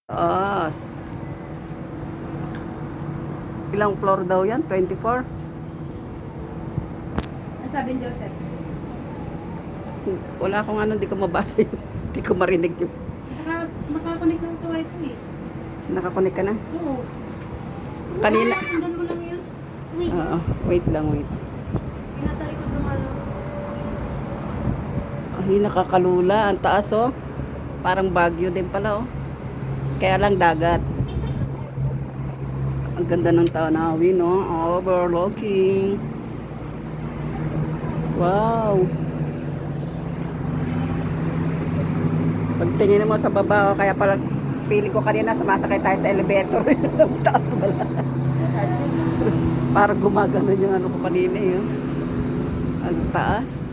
Ah, ilang floor daw yan? 24? Ang sabi ni Joseph? Wala akong ano, hindi ko mabasa yun. Hindi ko marinig yun. Makakonek lang sa wifi eh. Nakakonek ka na? Oo. Kanina. Sundan mo lang yun. Wait. Oo, wait lang, wait. Nasa likod ng ano. Ay, nakakalula. Ang taas, oh. Parang Baguio din pala, oh. Kaya lang dagat. Ang ganda ng tanawin, no? Overlooking. Wow. Pagtingin mo sa baba, oh, kaya pala pili ko kanina sumasakay tayo sa elevator. Ang taas wala. Parang gumagano yung ano ko kanina, eh. Oh. Ang taas.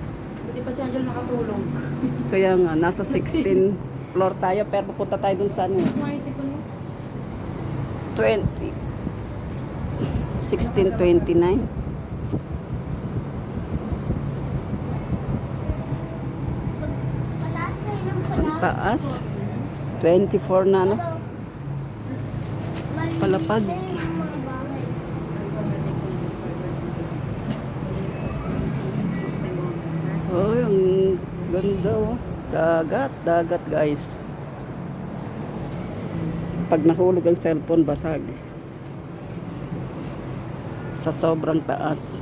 Buti pa si Angel nakatulong. Kaya nga, nasa 16 floor tayo, pero pupunta tayo dun sa ano, eh. Maisip ko mo? 1629. Ang taas. 24 na, ano? Palapag. Oh, ang ganda, oh. Dagat guys. Pag nahulog ang cellphone, basag. Sa sobrang taas.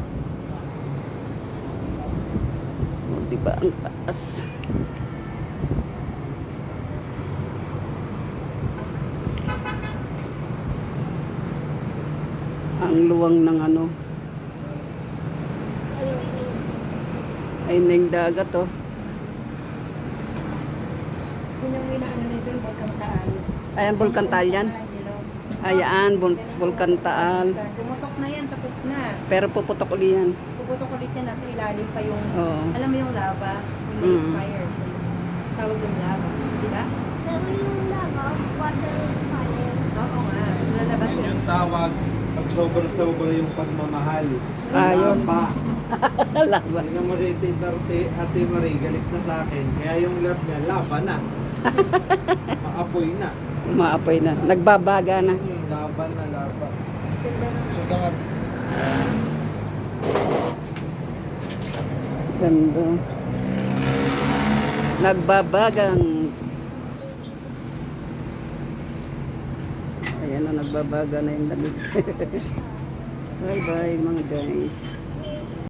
O, diba ang taas? Ang luwang ng ano. Ayun na yung dagat, oh. Yun yung inaano nito yung Bulkang Taal. Ayan, Bulkang Taal yan. Ayan, Bulkang Taal. Pumutok na yan, tapos na. Pero puputok uli yan. Puputok ulit yan, nasa ilalim pa yung, Oo. alam mo yung lava, yung fire. So, tawag yung lava, di ba? Pero yung lava, water fire. Oo nga, lalabas yun. Yung tawag, pag sobra-sobra yung pagmamahal. Ayun. Laba. Laba. Tingnan mo si Ate Marie, galit na sa akin. Kaya yung love niya, laba na. Maapoy na. Umaapoy na. Nagbabaga na. Laban na laba. Ganda na. So, dapat Ganda. Nagbabagang. Ayan na, nagbabaga na yung damit. Bye bye mga guys.